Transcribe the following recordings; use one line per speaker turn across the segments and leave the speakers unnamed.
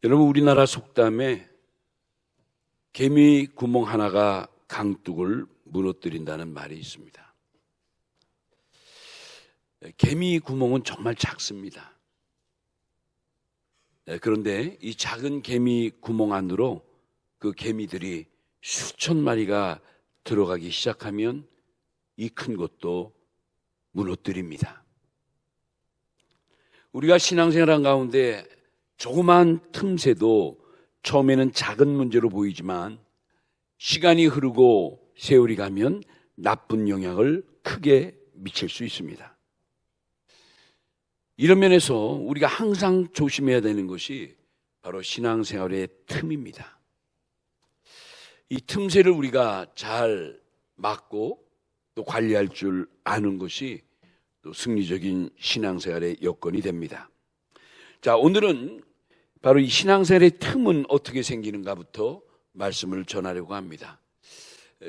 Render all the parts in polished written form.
여러분, 우리나라 속담에 개미 구멍 하나가 강둑을 무너뜨린다는 말이 있습니다. 개미 구멍은 정말 작습니다. 그런데 이 작은 개미 구멍 안으로 그 개미들이 수천 마리가 들어가기 시작하면 이 큰 것도 무너뜨립니다. 우리가 신앙생활한 가운데 조그만 틈새도 처음에는 작은 문제로 보이지만 시간이 흐르고 세월이 가면 나쁜 영향을 크게 미칠 수 있습니다. 이런 면에서 우리가 항상 조심해야 되는 것이 바로 신앙생활의 틈입니다. 이 틈새를 우리가 잘 막고 또 관리할 줄 아는 것이 또 승리적인 신앙생활의 여건이 됩니다. 자, 오늘은 바로 이 신앙생활의 틈은 어떻게 생기는가부터 말씀을 전하려고 합니다.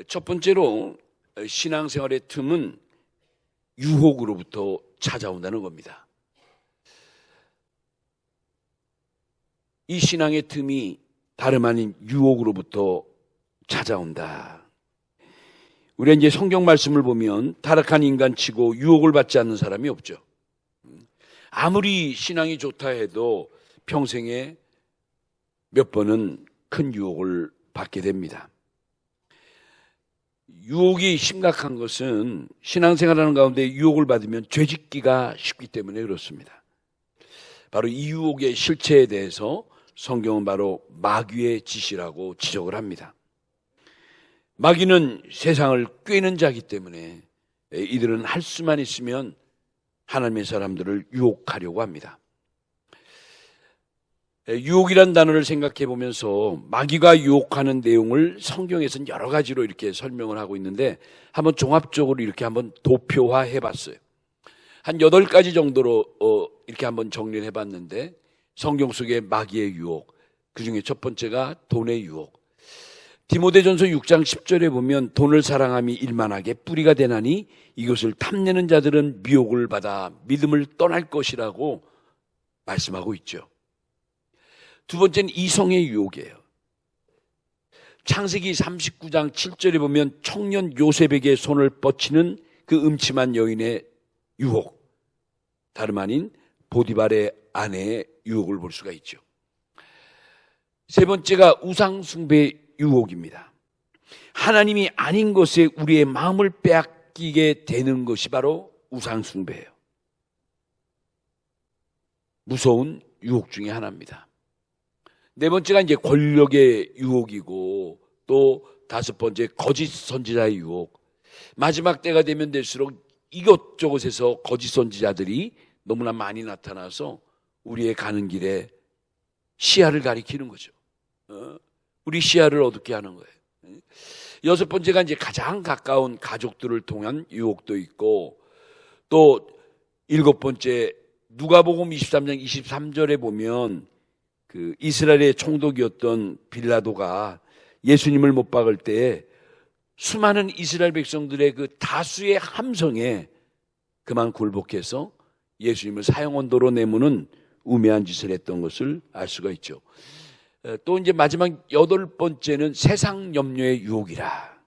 첫 번째로 신앙생활의 틈은 유혹으로부터 찾아온다는 겁니다. 이 신앙의 틈이 다름 아닌 유혹으로부터 찾아온다. 우리가 이제 성경 말씀을 보면 타락한 인간치고 유혹을 받지 않는 사람이 없죠. 아무리 신앙이 좋다 해도 평생에 몇 번은 큰 유혹을 받게 됩니다. 유혹이 심각한 것은 신앙생활하는 가운데 유혹을 받으면 죄짓기가 쉽기 때문에 그렇습니다. 바로 이 유혹의 실체에 대해서 성경은 바로 마귀의 짓이라고 지적을 합니다. 마귀는 세상을 꿰는 자이기 때문에 이들은 할 수만 있으면 하나님의 사람들을 유혹하려고 합니다. 유혹이란 단어를 생각해 보면서 마귀가 유혹하는 내용을 성경에서는 여러 가지로 이렇게 설명을 하고 있는데 한번 종합적으로 이렇게 한번 도표화해 봤어요. 한 8가지 정도로 이렇게 한번 정리를 해 봤는데 성경 속의 마귀의 유혹, 그 중에 첫 번째가 돈의 유혹. 디모데전서 6장 10절에 보면 돈을 사랑함이 일만하게 뿌리가 되나니 이것을 탐내는 자들은 미혹을 받아 믿음을 떠날 것이라고 말씀하고 있죠. 두 번째는 이성의 유혹이에요. 창세기 39장 7절에 보면 청년 요셉에게 손을 뻗치는 그 음침한 여인의 유혹, 다름 아닌 보디발의 아내의 유혹을 볼 수가 있죠. 세 번째가 우상 숭배의 유혹입니다. 하나님이 아닌 것에 우리의 마음을 빼앗기게 되는 것이 바로 우상 숭배예요. 무서운 유혹 중에 하나입니다. 네 번째가 이제 권력의 유혹이고 또 다섯 번째 거짓 선지자의 유혹. 마지막 때가 되면 될수록 이것저것에서 거짓 선지자들이 너무나 많이 나타나서 우리의 가는 길에 시야를 가리키는 거죠. 우리 시야를 어둡게 하는 거예요. 여섯 번째가 이제 가장 가까운 가족들을 통한 유혹도 있고 또 일곱 번째 누가복음 23장 23절에 보면 그 이스라엘의 총독이었던 빌라도가 예수님을 못 박을 때 수많은 이스라엘 백성들의 그 다수의 함성에 그만 굴복해서 예수님을 사형원도로 내모는 우매한 짓을 했던 것을 알 수가 있죠. 또 이제 마지막 여덟 번째는 세상 염려의 유혹이라.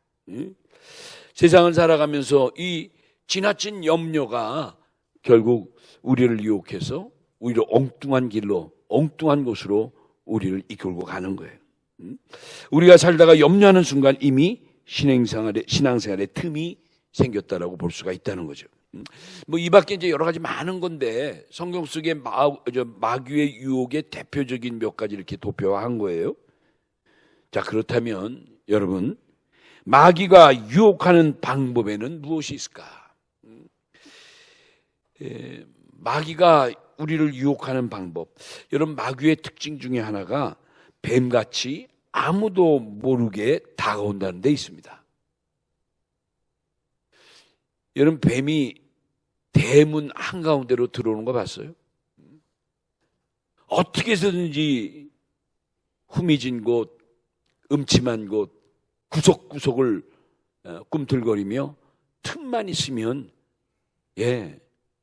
세상을 살아가면서 이 지나친 염려가 결국 우리를 유혹해서 오히려 엉뚱한 길로 엉뚱한 곳으로 우리를 이끌고 가는 거예요. 우리가 살다가 염려하는 순간 이미 신앙생활의 틈이 생겼다라고 볼 수가 있다는 거죠. 뭐 이 밖에 이제 여러 가지 많은 건데 성경 속의 마귀의 유혹의 대표적인 몇 가지 이렇게 도표화한 거예요. 자, 그렇다면 여러분, 마귀가 유혹하는 방법에는 무엇이 있을까? 마귀가 우리를 유혹하는 방법. 여러분, 마귀의 특징 중에 하나가 뱀같이 아무도 모르게 다가온다는 데 있습니다. 여러분, 뱀이 대문 한가운데로 들어오는 거 봤어요? 어떻게 해서든지 후미진 곳, 음침한 곳, 구석구석을 꿈틀거리며 틈만 있으면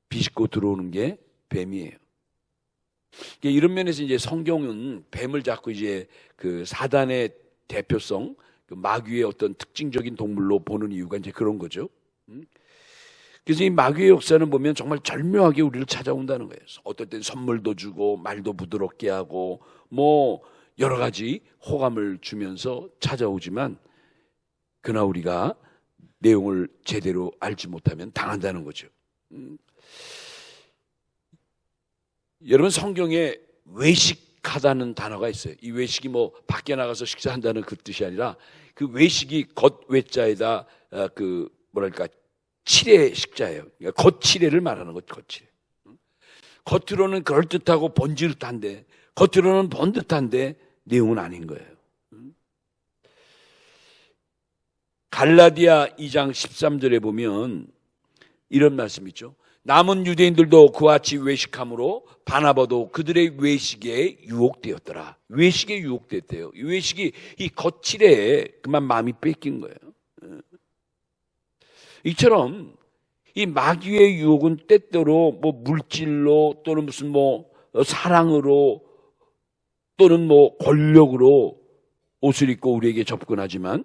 비집고 들어오는 게 뱀이에요. 이런 면에서 이제 성경은 뱀을 잡고 이제 그 사단의 대표성, 그 마귀의 어떤 특징적인 동물로 보는 이유가 이제 그런 거죠. 그래서 이 마귀의 역사는 보면 정말 절묘하게 우리를 찾아온다는 거예요. 어떨 땐 선물도 주고 말도 부드럽게 하고 뭐 여러 가지 호감을 주면서 찾아오지만 그러나 우리가 내용을 제대로 알지 못하면 당한다는 거죠. 여러분, 성경에 외식하다는 단어가 있어요. 이 외식이 뭐 밖에 나가서 식사한다는 그 뜻이 아니라 그 외식이 겉외자에다 그 뭐랄까 칠의 식자예요. 그러니까 겉칠해를 말하는 거죠. 겉칠해. 겉으로는 그럴듯하고 번지르한데 겉으로는 번듯한데 내용은 아닌 거예요. 갈라디아 2장 13절에 보면 이런 말씀이 있죠. 남은 유대인들도 그와 같이 외식함으로 바나바도 그들의 외식에 유혹되었더라. 외식에 유혹됐대요. 이 외식이 이 겉칠에 그만 마음이 뺏긴 거예요. 이처럼 이 마귀의 유혹은 때때로 뭐 물질로 또는 무슨 뭐 사랑으로 또는 뭐 권력으로 옷을 입고 우리에게 접근하지만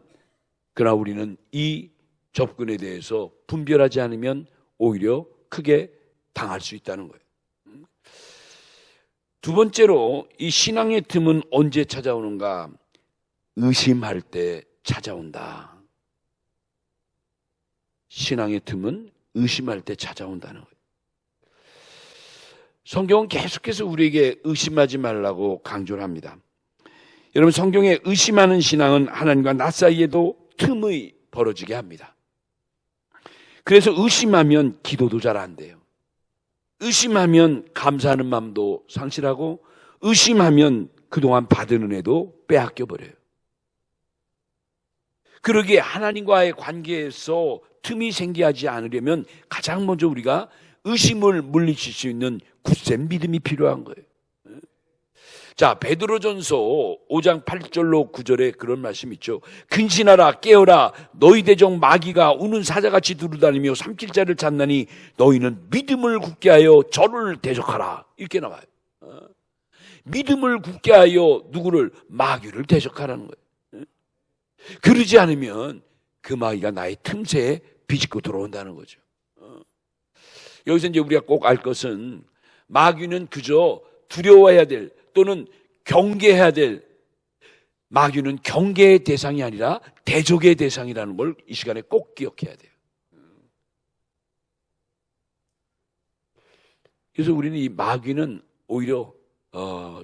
그러나 우리는 이 접근에 대해서 분별하지 않으면 오히려 크게 당할 수 있다는 거예요. 두 번째로 이 신앙의 틈은 언제 찾아오는가? 의심할 때 찾아온다. 신앙의 틈은 의심할 때 찾아온다는 거예요. 성경은 계속해서 우리에게 의심하지 말라고 강조를 합니다. 여러분, 성경에 의심하는 신앙은 하나님과 나 사이에도 틈이 벌어지게 합니다. 그래서 의심하면 기도도 잘 안 돼요. 의심하면 감사하는 마음도 상실하고 의심하면 그동안 받은 은혜도 빼앗겨 버려요. 그러기에 하나님과의 관계에서 틈이 생기지 않으려면 가장 먼저 우리가 의심을 물리칠 수 있는 굳센 믿음이 필요한 거예요. 자, 베드로전서 5장 8절로 9절에 그런 말씀이 있죠. 근신하라, 깨어라, 너희 대적 마귀가 우는 사자같이 두루다니며 삼킬 자를 찾나니 너희는 믿음을 굳게 하여 저를 대적하라. 이렇게 나와요. 믿음을 굳게 하여 누구를? 마귀를 대적하라는 거예요. 그러지 않으면 그 마귀가 나의 틈새에 비집고 들어온다는 거죠. 여기서 이제 우리가 꼭 알 것은 마귀는 그저 두려워해야 될 또는 경계해야 될, 마귀는 경계의 대상이 아니라 대적의 대상이라는 걸 이 시간에 꼭 기억해야 돼요. 그래서 우리는 이 마귀는 오히려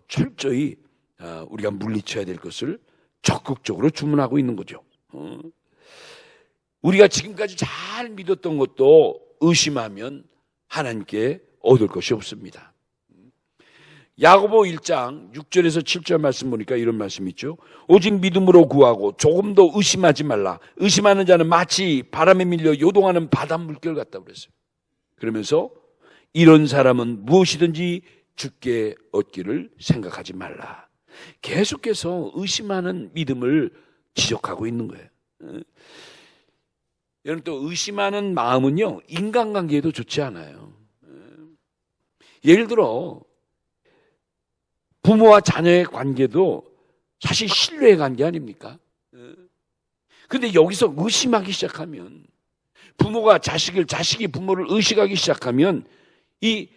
철저히 우리가 물리쳐야 될 것을 적극적으로 주문하고 있는 거죠. 우리가 지금까지 잘 믿었던 것도 의심하면 하나님께 얻을 것이 없습니다. 야고보 1장 6절에서 7절 말씀 보니까 이런 말씀이 있죠. 오직 믿음으로 구하고 조금도 의심하지 말라. 의심하는 자는 마치 바람에 밀려 요동하는 바닷물결 같다고 그랬어요. 그러면서 이런 사람은 무엇이든지 주께 얻기를 생각하지 말라. 계속해서 의심하는 믿음을 지적하고 있는 거예요. 여러분, 또 의심하는 마음은요, 인간관계에도 좋지 않아요. 예를 들어 부모와 자녀의 관계도 사실 신뢰의 관계 아닙니까? 근데 여기서 의심하기 시작하면, 부모가 자식을, 자식이 부모를 의식하기 시작하면 이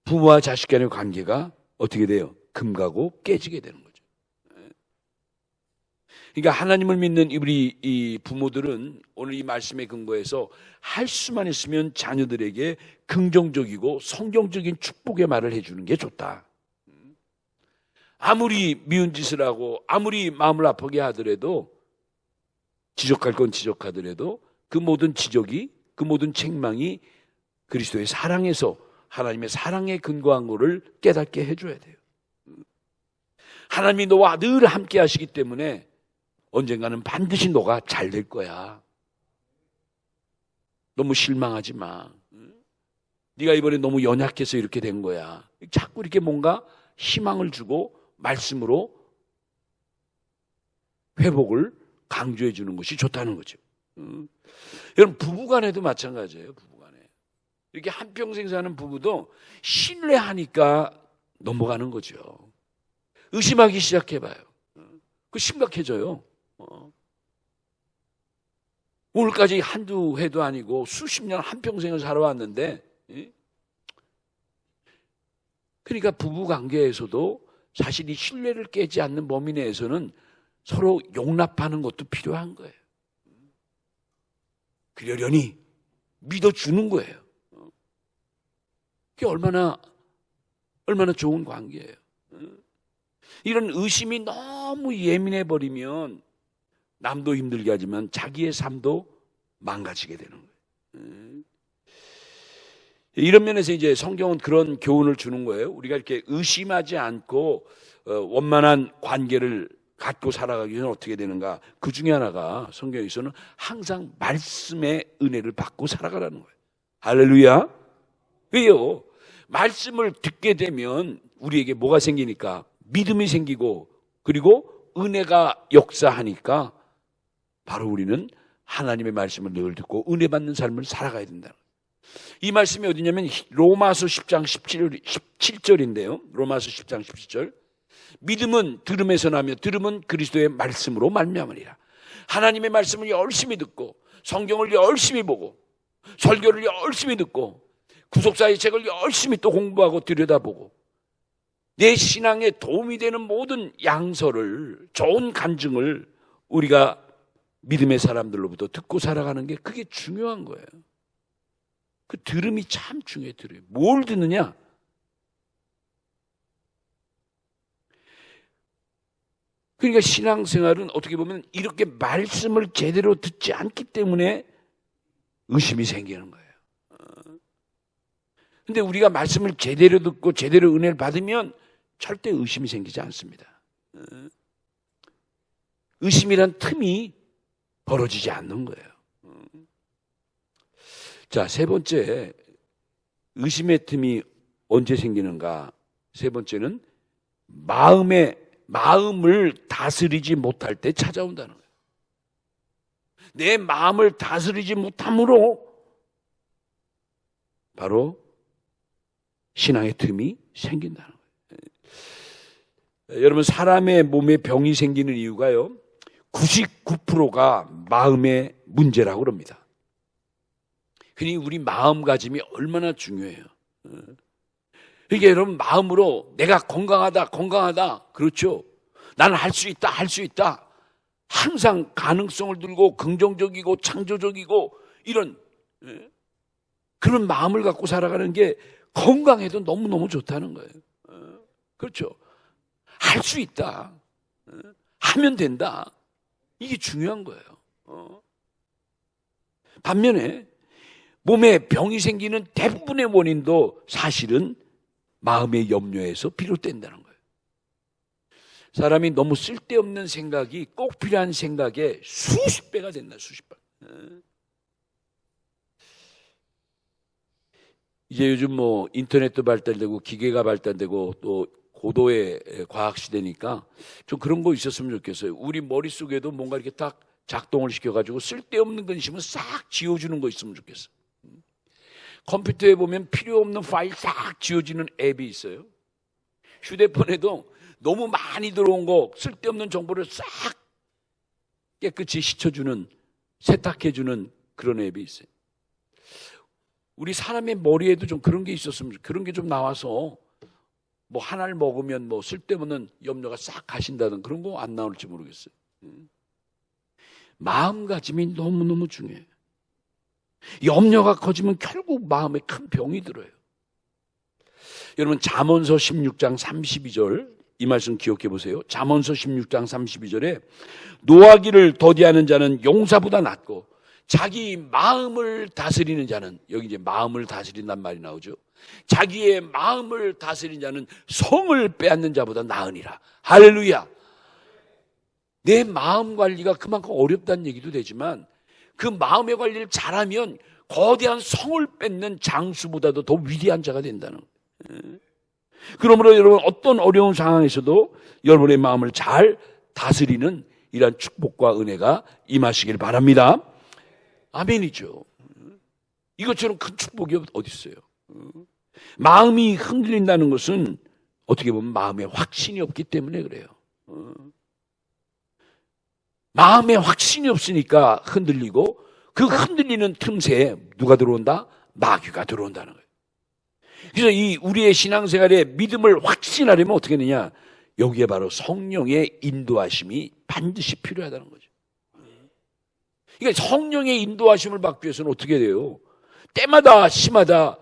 부모와 자식 간의 관계가 어떻게 돼요? 금가고 깨지게 되는 거죠. 그러니까 하나님을 믿는 우리 이 부모들은 오늘 이 말씀에 근거해서 할 수만 있으면 자녀들에게 긍정적이고 성경적인 축복의 말을 해주는 게 좋다. 아무리 미운 짓을 하고 아무리 마음을 아프게 하더라도, 지적할 건 지적하더라도 그 모든 지적이, 그 모든 책망이 그리스도의 사랑에서, 하나님의 사랑에 근거한 것을 깨닫게 해줘야 돼요. 하나님이 너와 늘 함께 하시기 때문에 언젠가는 반드시 너가 잘 될 거야. 너무 실망하지 마. 네가 이번에 너무 연약해서 이렇게 된 거야. 자꾸 이렇게 뭔가 희망을 주고 말씀으로 회복을 강조해 주는 것이 좋다는 거죠. 여러분, 부부간에도 마찬가지예요. 부부간에 이렇게 한평생 사는 부부도 신뢰하니까 넘어가는 거죠. 의심하기 시작해봐요. 그 심각해져요. 오늘까지 한두 해도 아니고 수십 년 한평생을 살아왔는데, 그러니까 부부관계에서도 사실 이 신뢰를 깨지 않는 범위 내에서는 서로 용납하는 것도 필요한 거예요. 그러려니 믿어주는 거예요. 그게 얼마나 좋은 관계예요. 이런 의심이 너무 예민해 버리면 남도 힘들게 하지만 자기의 삶도 망가지게 되는 거예요. 이런 면에서 이제 성경은 그런 교훈을 주는 거예요. 우리가 이렇게 의심하지 않고 원만한 관계를 갖고 살아가기 위해서는 어떻게 되는가? 그 중에 하나가 성경에서는 항상 말씀의 은혜를 받고 살아가라는 거예요. 할렐루야. 왜요? 말씀을 듣게 되면 우리에게 뭐가 생기니까? 믿음이 생기고, 그리고 은혜가 역사하니까 바로 우리는 하나님의 말씀을 늘 듣고 은혜 받는 삶을 살아가야 된다. 이 말씀이 어디냐면 로마서 10장 17절인데요. 로마서 10장 17절. 믿음은 들음에서 나며 들음은 그리스도의 말씀으로 말미암으리라. 하나님의 말씀을 열심히 듣고 성경을 열심히 보고 설교를 열심히 듣고 구속사의 책을 열심히 또 공부하고 들여다보고 내 신앙에 도움이 되는 모든 양서를, 좋은 간증을 우리가 믿음의 사람들로부터 듣고 살아가는 게 그게 중요한 거예요. 그 들음이 참 중요해요. 뭘 듣느냐? 그러니까 신앙생활은 어떻게 보면 이렇게 말씀을 제대로 듣지 않기 때문에 의심이 생기는 거예요. 근데 우리가 말씀을 제대로 듣고 제대로 은혜를 받으면 절대 의심이 생기지 않습니다. 의심이란 틈이 벌어지지 않는 거예요. 자, 세 번째, 의심의 틈이 언제 생기는가? 세 번째는 마음을 다스리지 못할 때 찾아온다는 거예요. 내 마음을 다스리지 못함으로 바로 신앙의 틈이 생긴다는 거예요. 여러분, 사람의 몸에 병이 생기는 이유가요, 99%가 마음의 문제라고 그럽니다. 그러니 우리 마음가짐이 얼마나 중요해요. 그러니까 여러분, 마음으로 내가 건강하다, 그렇죠. 나는 할 수 있다. 항상 가능성을 들고 긍정적이고 창조적이고 이런 그런 마음을 갖고 살아가는 게 건강에도 너무너무 좋다는 거예요. 그렇죠. 할 수 있다. 하면 된다. 이게 중요한 거예요. 반면에 몸에 병이 생기는 대부분의 원인도 사실은 마음의 염려에서 비롯된다는 거예요. 사람이 너무 쓸데없는 생각이 꼭 필요한 생각에 수십 배가 된다. 수십 배. 이제 요즘 뭐 인터넷도 발달되고 기계가 발달되고 또 고도의 과학 시대니까 좀 그런 거 있었으면 좋겠어요. 우리 머릿속에도 뭔가 이렇게 딱 작동을 시켜가지고 쓸데없는 거 있으면 싹 지워주는 거 있으면 좋겠어요. 컴퓨터에 보면 필요 없는 파일 싹 지워지는 앱이 있어요. 휴대폰에도 너무 많이 들어온 거, 쓸데없는 정보를 싹 깨끗이 씻어주는, 세탁해주는 그런 앱이 있어요. 우리 사람의 머리에도 좀 그런 게 있었으면, 그런 게 좀 나와서 뭐 하나를 먹으면 뭐 쓸데없는 염려가 싹 가신다든 그런 거 안 나올지 모르겠어요. 마음가짐이 너무너무 중요해요. 염려가 커지면 결국 마음에 큰 병이 들어요. 여러분, 잠언서 16장 32절 이 말씀 기억해 보세요. 잠언서 16장 32절에 노하기를 더디하는 자는 용사보다 낫고 자기 마음을 다스리는 자는, 여기 이제 마음을 다스린단 말이 나오죠. 자기의 마음을 다스리는 자는 성을 빼앗는 자보다 나으니라. 할렐루야. 내 마음 관리가 그만큼 어렵다는 얘기도 되지만 그 마음의 관리를 잘하면 거대한 성을 뺏는 장수보다도 더 위대한 자가 된다는 거예요. 그러므로 여러분, 어떤 어려운 상황에서도 여러분의 마음을 잘 다스리는 이러한 축복과 은혜가 임하시길 바랍니다. 아멘이죠. 이것처럼 큰 축복이 어디 있어요? 마음이 흔들린다는 것은 어떻게 보면 마음에 확신이 없기 때문에 그래요. 마음에 확신이 없으니까 흔들리고, 그 흔들리는 틈새에 누가 들어온다? 마귀가 들어온다는 거예요. 그래서 이 우리의 신앙생활에 믿음을 확신하려면 어떻게 되냐? 여기에 바로 성령의 인도하심이 반드시 필요하다는 거죠. 그러니까 성령의 인도하심을 받기 위해서는 어떻게 돼요? 때마다 시마다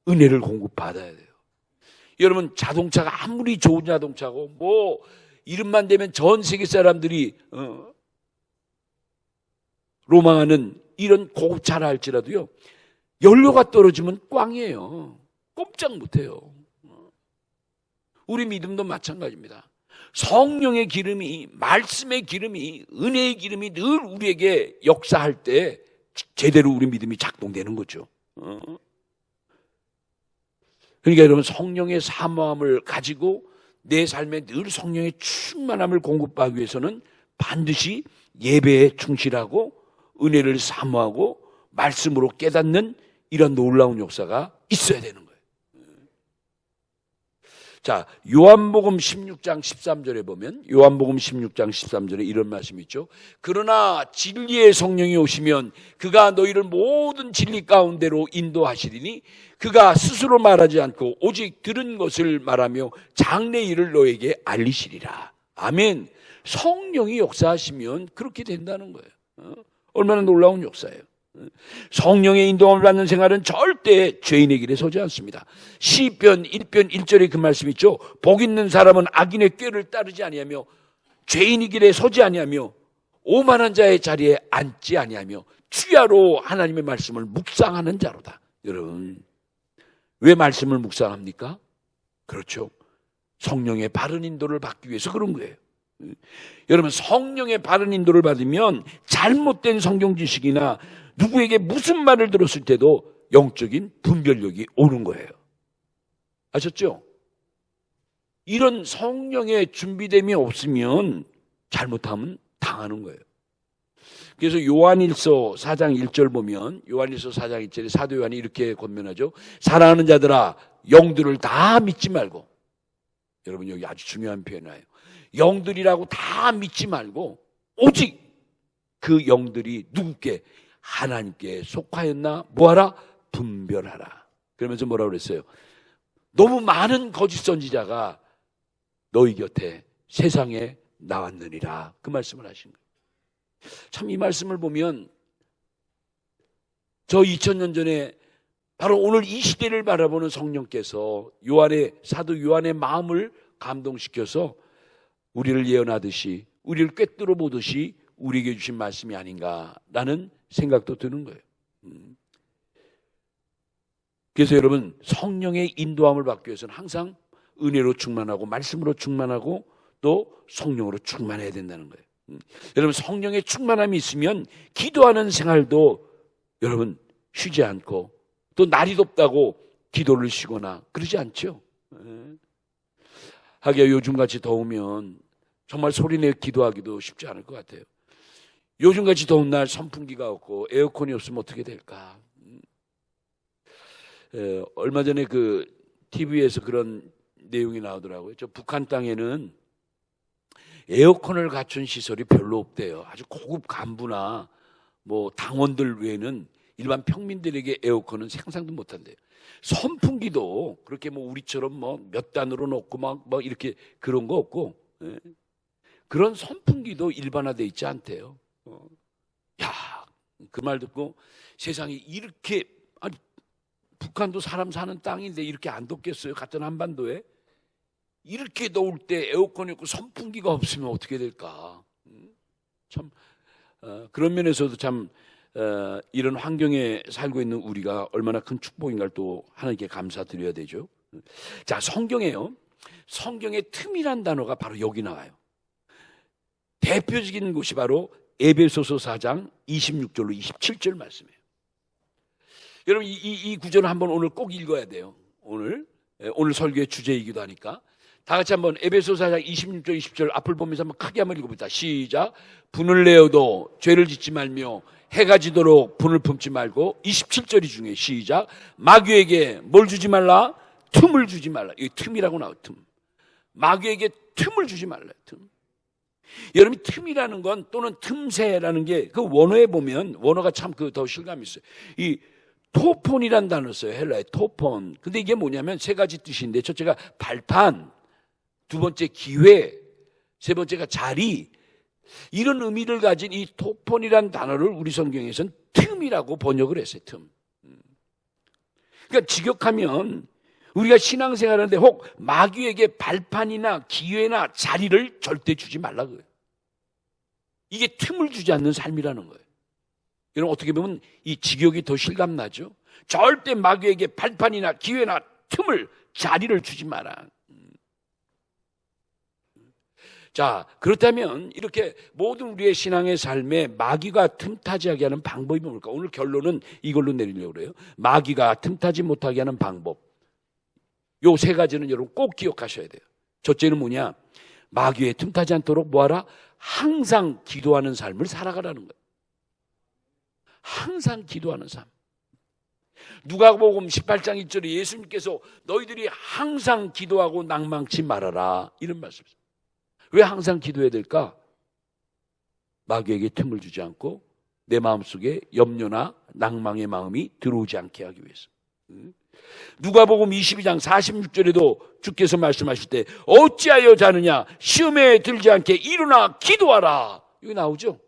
은혜를 공급받아야 돼요. 여러분, 자동차가 아무리 좋은 자동차고 뭐 이름만 되면 전 세계 사람들이 로망하는 이런 고급차라 할지라도요, 연료가 떨어지면 꽝이에요. 꼼짝 못해요. 우리 믿음도 마찬가지입니다. 성령의 기름이, 말씀의 기름이, 은혜의 기름이 늘 우리에게 역사할 때 제대로 우리 믿음이 작동되는 거죠. 그러니까 여러분, 성령의 사모함을 가지고 내 삶에 늘 성령의 충만함을 공급하기 위해서는 반드시 예배에 충실하고 은혜를 사모하고 말씀으로 깨닫는 이런 놀라운 역사가 있어야 되는 거예요. 자, 요한복음 16장 13절에 보면, 요한복음 16장 13절에 이런 말씀이 있죠. 그러나 진리의 성령이 오시면 그가 너희를 모든 진리 가운데로 인도하시리니 그가 스스로 말하지 않고 오직 들은 것을 말하며 장래 일을 너에게 알리시리라. 아멘. 성령이 역사하시면 그렇게 된다는 거예요. 얼마나 놀라운 역사예요. 성령의 인도함을 받는 생활은 절대 죄인의 길에 서지 않습니다. 시편 1편 1절에 그 말씀 있죠. 복 있는 사람은 악인의 꾀를 따르지 아니하며 죄인의 길에 서지 아니하며 오만한 자의 자리에 앉지 아니하며 주야로 하나님의 말씀을 묵상하는 자로다. 여러분, 왜 말씀을 묵상합니까? 그렇죠. 성령의 바른 인도를 받기 위해서 그런 거예요. 여러분, 성령의 바른 인도를 받으면 잘못된 성경 지식이나 누구에게 무슨 말을 들었을 때도 영적인 분별력이 오는 거예요. 아셨죠? 이런 성령의 준비됨이 없으면 잘못하면 당하는 거예요. 그래서 요한일서 4장 1절 보면, 요한일서 4장 1절에 사도 요한이 이렇게 권면하죠. 사랑하는 자들아, 영들을 다 믿지 말고. 여러분, 여기 아주 중요한 표현이에요. 영들이라고 다 믿지 말고 오직 그 영들이 누구께? 하나님께 속하였나 뭐하라? 분별하라. 그러면서 뭐라고 그랬어요? 너무 많은 거짓 선지자가 너희 곁에 세상에 나왔느니라. 그 말씀을 하신 거예요. 참, 이 말씀을 보면 저 2000년 전에 바로 오늘 이 시대를 바라보는 성령께서 사도 요한의 마음을 감동시켜서 우리를 예언하듯이, 우리를 꿰뚫어 보듯이 우리에게 주신 말씀이 아닌가라는 생각도 드는 거예요. 그래서 여러분, 성령의 인도함을 받기 위해서는 항상 은혜로 충만하고 말씀으로 충만하고 또 성령으로 충만해야 된다는 거예요. 여러분, 성령의 충만함이 있으면 기도하는 생활도 여러분 쉬지 않고, 또 날이 덥다고 기도를 쉬거나 그러지 않죠. 하기야 요즘같이 더우면 정말 소리내 기도하기도 쉽지 않을 것 같아요. 요즘같이 더운 날 선풍기가 없고 에어컨이 없으면 어떻게 될까? 얼마 전에 그 TV에서 그런 내용이 나오더라고요. 저 북한 땅에는 에어컨을 갖춘 시설이 별로 없대요. 아주 고급 간부나 뭐 당원들 외에는 일반 평민들에게 에어컨은 상상도 못한대요. 선풍기도 그렇게 뭐 우리처럼 뭐 몇 단으로 놓고 막 이렇게 그런 거 없고, 그런 선풍기도 일반화되어 있지 않대요. 야, 그 말 듣고 세상이 이렇게, 아니, 북한도 사람 사는 땅인데 이렇게 안 덥겠어요? 같은 한반도에 이렇게 더울 때 에어컨이 없고 선풍기가 없으면 어떻게 될까? 참 그런 면에서도 참 이런 환경에 살고 있는 우리가 얼마나 큰 축복인가를 또 하나님께 감사드려야 되죠. 자, 성경에요, 성경의 틈이란 단어가 바로 여기 나와요. 대표적인 곳이 바로 에베소서 4장 26절로 27절 말씀이에요. 여러분, 이 구절을 한번 오늘 꼭 읽어야 돼요. 오늘 설교의 주제이기도 하니까. 다 같이 한번 에베소서 4장 26절 20절 앞을 보면서 한번 크게 한번 읽어봅시다. 시작. 분을 내어도 죄를 짓지 말며 해가 지도록 분을 품지 말고, 27절이 중요해요. 시작. 마귀에게 뭘 주지 말라? 틈을 주지 말라. 이 틈이라고 나와요. 틈. 마귀에게 틈을 주지 말라요. 틈. 여러분, 틈이라는 건 또는 틈새라는 게 그 원어에 보면 원어가 참 그 더 실감이 있어요. 이 토폰이란 단어 써요. 헬라의 토폰. 근데 이게 뭐냐면 세 가지 뜻인데, 첫째가 발판, 두 번째 기회, 세 번째가 자리. 이런 의미를 가진 이 토폰이란 단어를 우리 성경에서는 틈이라고 번역을 했어요. 틈. 그러니까 직역하면 우리가 신앙생활하는데 혹 마귀에게 발판이나 기회나 자리를 절대 주지 말라고요. 이게 틈을 주지 않는 삶이라는 거예요. 여러분, 어떻게 보면 이 직역이 더 실감나죠? 절대 마귀에게 발판이나 기회나 틈을, 자리를 주지 마라. 자, 그렇다면 이렇게 모든 우리의 신앙의 삶에 마귀가 틈타지하게 하는 방법이 뭘까? 오늘 결론은 이걸로 내리려고 그래요. 마귀가 틈타지 못하게 하는 방법. 요 세 가지는 여러분 꼭 기억하셔야 돼요. 첫째는 뭐냐? 마귀에 틈타지 않도록 뭐하라? 항상 기도하는 삶을 살아가라는 거예요. 항상 기도하는 삶. 누가복음 18장 1절에 예수님께서 너희들이 항상 기도하고 낭망치 말아라, 이런 말씀이세요. 왜 항상 기도해야 될까? 마귀에게 틈을 주지 않고 내 마음속에 염려나 낭망의 마음이 들어오지 않게 하기 위해서. 누가복음 22장 46절에도 주께서 말씀하실 때 어찌하여 자느냐, 시험에 들지 않게 일어나 기도하라, 이거 나오죠.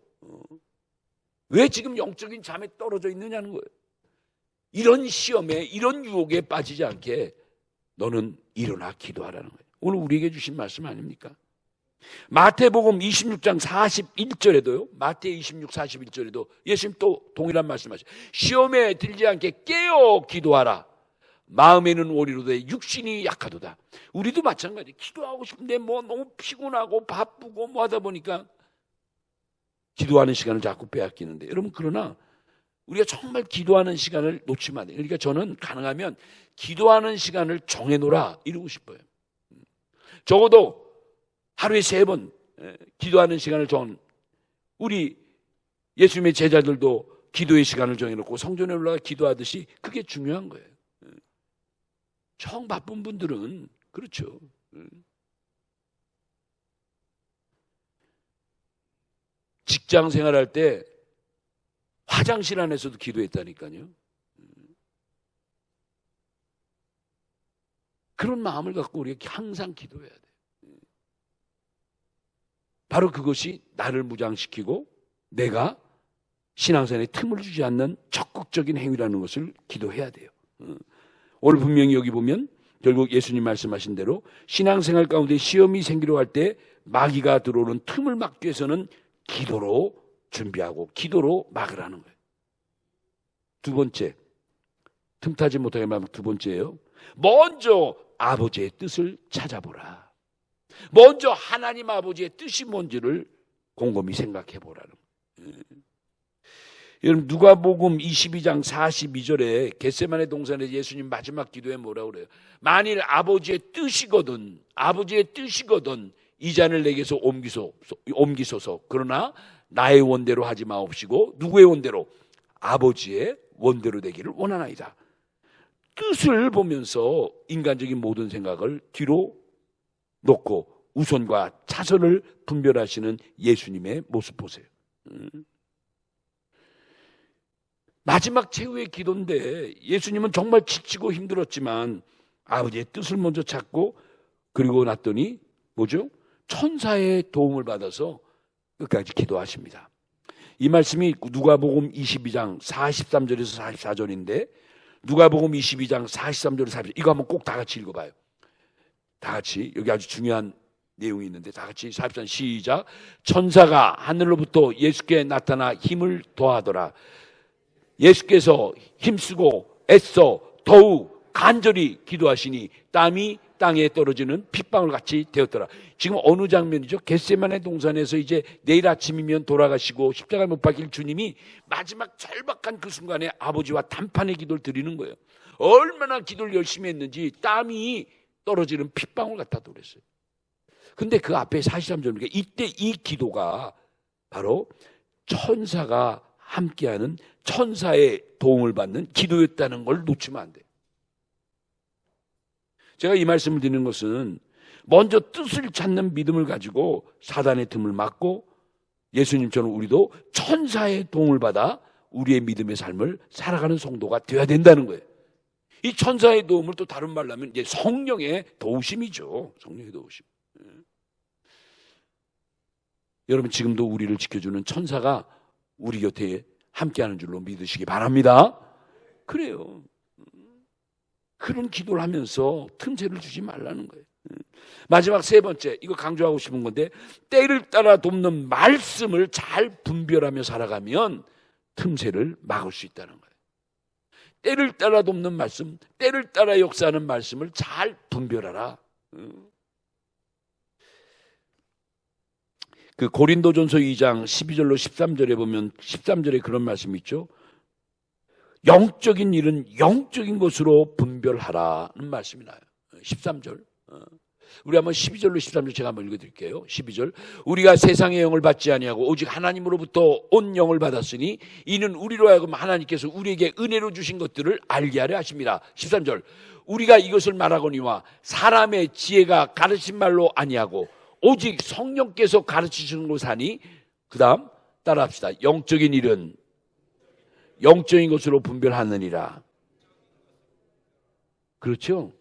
왜 지금 영적인 잠에 떨어져 있느냐는 거예요. 이런 시험에, 이런 유혹에 빠지지 않게 너는 일어나 기도하라는 거예요. 오늘 우리에게 주신 말씀 아닙니까? 마태복음 26장 41절에도요. 마태 26, 41절에도 예수님 또 동일한 말씀하셔요. 시험에 들지 않게 깨어 기도하라. 마음에는 오리로되 육신이 약하도다. 우리도 마찬가지. 기도하고 싶은데 뭐 너무 피곤하고 바쁘고 뭐 하다 보니까 기도하는 시간을 자꾸 빼앗기는데, 여러분, 그러나 우리가 정말 기도하는 시간을 놓치면 안 돼요. 그러니까 저는 가능하면 기도하는 시간을 정해놓으라, 이러고 싶어요. 적어도 하루에 3번 기도하는 시간을 우리 예수님의 제자들도 기도의 시간을 정해놓고 성전에 올라가 기도하듯이 그게 중요한 거예요. 정 바쁜 분들은 그렇죠. 직장 생활할 때 화장실 안에서도 기도했다니까요. 그런 마음을 갖고 우리가 항상 기도해야 돼요. 바로 그것이 나를 무장시키고 내가 신앙생활에 틈을 주지 않는 적극적인 행위라는 것을 기도해야 돼요. 오늘 분명히 여기 보면 결국 예수님 말씀하신 대로 신앙생활 가운데 시험이 생기려 할 때 마귀가 들어오는 틈을 막기 위해서는 기도로 준비하고 기도로 막으라는 거예요. 두 번째, 틈타지 못하게 막는 두 번째예요. 먼저 아버지의 뜻을 찾아보라. 먼저 하나님 아버지의 뜻이 뭔지를 곰곰이 생각해 보라는 거예요. 여러분, 누가복음 22장 42절에 겟세마네 동산에서 예수님 마지막 기도에 뭐라고 그래요? 만일 아버지의 뜻이거든 이 잔을 내게서 옮기소서. 그러나 나의 원대로 하지 마옵시고 누구의 원대로? 아버지의 원대로 되기를 원하나이다. 뜻을 보면서 인간적인 모든 생각을 뒤로 놓고 우선과 차선을 분별하시는 예수님의 모습 보세요. 마지막 최후의 기도인데 예수님은 정말 지치고 힘들었지만 아버지의 뜻을 먼저 찾고 그리고 났더니 뭐죠? 천사의 도움을 받아서 끝까지 기도하십니다. 이 말씀이 누가복음 22장 43절에서 44절인데 누가복음 22장 43절에서 44절, 이거 한번 꼭 다 같이 읽어봐요. 다 같이. 여기 아주 중요한 내용이 있는데 다 같이 44절 시작. 천사가 하늘로부터 예수께 나타나 힘을 더하더라. 예수께서 힘쓰고 애써 더욱 간절히 기도하시니 땀이 땅에 떨어지는 핏방울 같이 되었더라. 지금 어느 장면이죠? 겟세마네 동산에서 이제 내일 아침이면 돌아가시고 십자가에 못 박힐 주님이 마지막 절박한 그 순간에 아버지와 단판의 기도를 드리는 거예요. 얼마나 기도를 열심히 했는지 땀이 떨어지는 핏방울 같다고 그랬어요. 근데 그 앞에 43절입니다. 이때 이 기도가 바로 천사가 함께하는 천사의 도움을 받는 기도였다는 걸 놓치면 안 돼요. 제가 이 말씀을 드리는 것은 먼저 뜻을 찾는 믿음을 가지고 사단의 틈을 막고 예수님처럼 우리도 천사의 도움을 받아 우리의 믿음의 삶을 살아가는 성도가 되어야 된다는 거예요. 이 천사의 도움을 또 다른 말로 하면 이제 성령의 도우심이죠. 성령의 도우심. 여러분 지금도 우리를 지켜주는 천사가 우리 곁에 함께하는 줄로 믿으시기 바랍니다. 그래요. 그런 기도를 하면서 틈새를 주지 말라는 거예요. 마지막 세 번째, 이거 강조하고 싶은 건데, 때를 따라 돕는 말씀을 잘 분별하며 살아가면 틈새를 막을 수 있다는 거예요. 때를 따라 돕는 말씀, 때를 따라 역사하는 말씀을 잘 분별하라. 그 고린도전서 2장 12절로 13절에 보면 13절에 그런 말씀이 있죠. 영적인 일은 영적인 것으로 분별하라는 말씀이 나요. 13절. 우리 한번 12절로 13절 제가 한번 읽어드릴게요. 12절. 우리가 세상의 영을 받지 아니하고 오직 하나님으로부터 온 영을 받았으니 이는 우리로 하여금 하나님께서 우리에게 은혜로 주신 것들을 알게 하려 하십니다. 13절. 우리가 이것을 말하거니와 사람의 지혜가 가르친 말로 아니하고 오직 성령께서 가르치시는 것을 하니, 그 다음 따라합시다. 영적인 일은 영적인 것으로 분별하느니라. 그렇죠?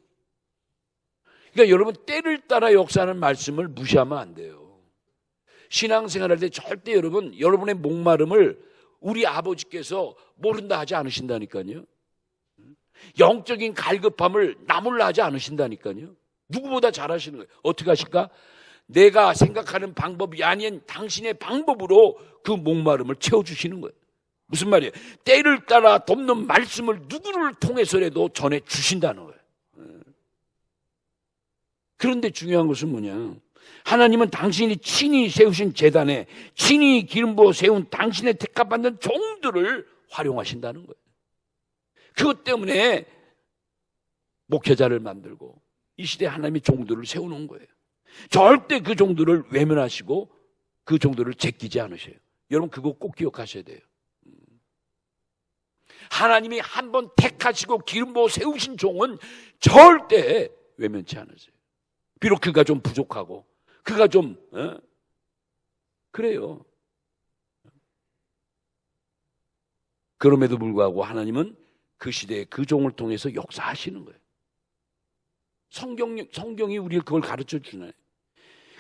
그러니까 여러분 때를 따라 역사하는 말씀을 무시하면 안 돼요. 신앙생활할 때 절대 여러분의 목마름을 우리 아버지께서 모른다 하지 않으신다니까요. 영적인 갈급함을 나 몰라 하지 않으신다니까요. 누구보다 잘 하시는 거예요. 어떻게 하실까? 내가 생각하는 방법이 아닌 당신의 방법으로 그 목마름을 채워주시는 거예요. 무슨 말이에요? 때를 따라 돕는 말씀을 누구를 통해서라도 전해 주신다는 거예요. 그런데 중요한 것은 뭐냐? 하나님은 당신이 친히 세우신 제단에 친히 기름 부어 세운 당신의 택함받는 종들을 활용하신다는 거예요. 그것 때문에 목회자를 만들고 이 시대에 하나님이 종들을 세워놓은 거예요. 절대 그 종들을 외면하시고 그 종들을 제끼지 않으셔요. 여러분 그거 꼭 기억하셔야 돼요. 하나님이 한번 택하시고 기름 부어 세우신 종은 절대 외면치 않으세요. 비록 그가 좀 부족하고 그가 좀 그래요. 그럼에도 불구하고 하나님은 그 시대에 그 종을 통해서 역사하시는 거예요. 성경이 우리를 그걸 가르쳐 주나요?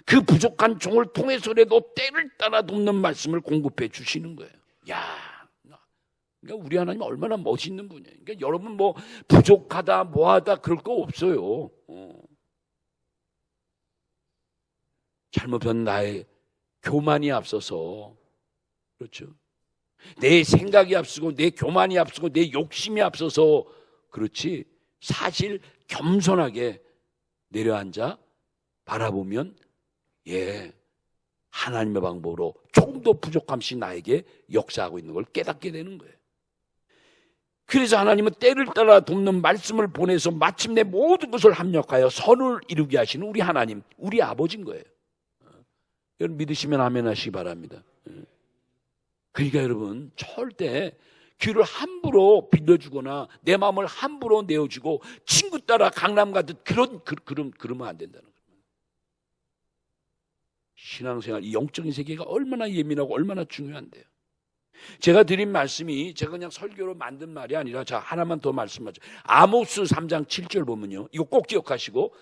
그 부족한 종을 통해서라도 때를 따라 돕는 말씀을 공급해 주시는 거예요. 야, 그러니까 우리 하나님 얼마나 멋있는 분이에요. 그러니까 여러분 뭐 부족하다 뭐하다 그럴 거 없어요. 잘못한 나의 교만이 앞서서, 그렇죠? 내 생각이 앞서고 내 교만이 앞서고 내 욕심이 앞서서 그렇지, 사실 겸손하게 내려앉아 바라보면 하나님의 방법으로 조금 더 부족함이 나에게 역사하고 있는 걸 깨닫게 되는 거예요. 그래서 하나님은 때를 따라 돕는 말씀을 보내서 마침내 모든 것을 합력하여 선을 이루게 하시는 우리 하나님, 우리 아버지인 거예요. 여러분 믿으시면 아멘 하시기 바랍니다. 그러니까 여러분 절대 귀를 함부로 빌려주거나 내 마음을 함부로 내어주고 친구 따라 강남 가듯 그러면 안 된다는 거예요. 신앙생활, 이 영적인 세계가 얼마나 예민하고 얼마나 중요한데요. 제가 드린 말씀이 제가 그냥 설교로 만든 말이 아니라, 자 하나만 더 말씀하죠. 아모스 3장 7절 보면요, 이거 꼭 기억하시고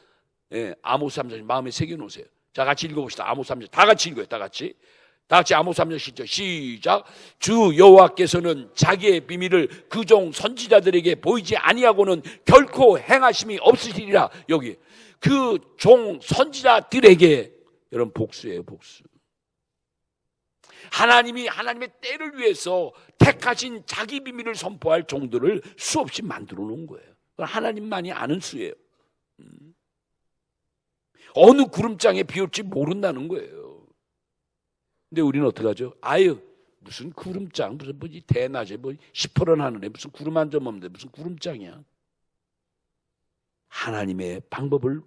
아모스 3장 마음에 새겨놓으세요. 자 같이 읽어봅시다. 아모스 3장 다 같이 읽어요. 다 같이 아모스 3장 7절 시작. 주 여호와께서는 자기의 비밀을 그 종 선지자들에게 보이지 아니하고는 결코 행하심이 없으시리라. 여기 그 종 선지자들에게, 여러분 복수예요, 복수. 하나님이 하나님의 때를 위해서 택하신 자기 비밀을 선포할 종들을 수없이 만들어 놓은 거예요. 하나님만이 아는 수예요. 어느 구름장에 비올지 모른다는 거예요. 근데 우리는 어떻게 하죠? 아유 무슨 구름장, 무슨 뭐지 대낮에 뭐 시퍼런 하늘에 무슨 구름 한 점 없는데 무슨 구름장이야. 하나님의 방법을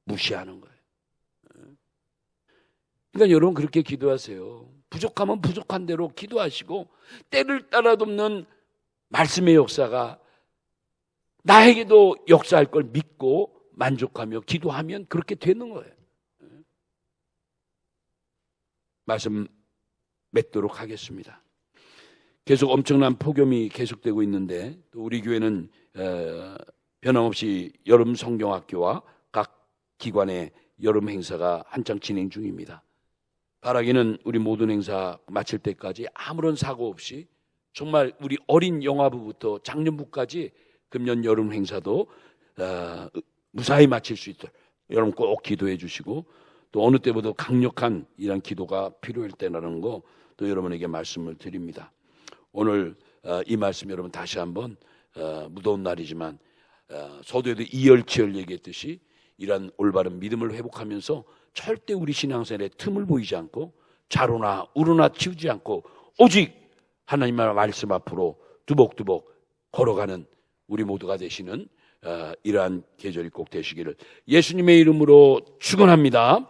무시하는 거예요. 그러니까 여러분 그렇게 기도하세요. 부족하면 부족한 대로 기도하시고 때를 따라 돕는 말씀의 역사가 나에게도 역사할 걸 믿고 만족하며 기도하면 그렇게 되는 거예요. 말씀 맺도록 하겠습니다. 계속 엄청난 폭염이 계속되고 있는데 또 우리 교회는 변함없이 여름 성경학교와 각 기관의 여름 행사가 한창 진행 중입니다. 바라기는 우리 모든 행사 마칠 때까지 아무런 사고 없이 정말 우리 어린 영화부부터 장년부까지 금년 여름 행사도 무사히 마칠 수 있도록 여러분 꼭 기도해 주시고 또 어느 때보다 강력한 이런 기도가 필요할 때라는 거 또 여러분에게 말씀을 드립니다. 오늘 이 말씀 여러분 다시 한번 무더운 날이지만 서두에도 이열치열 얘기했듯이 이런 올바른 믿음을 회복하면서 절대 우리 신앙생활에 틈을 보이지 않고 좌로나 우로나 치우지 않고 오직 하나님의 말씀 앞으로 두벅두벅 걸어가는 우리 모두가 되시는 이러한 계절이 꼭 되시기를 예수님의 이름으로 축원합니다.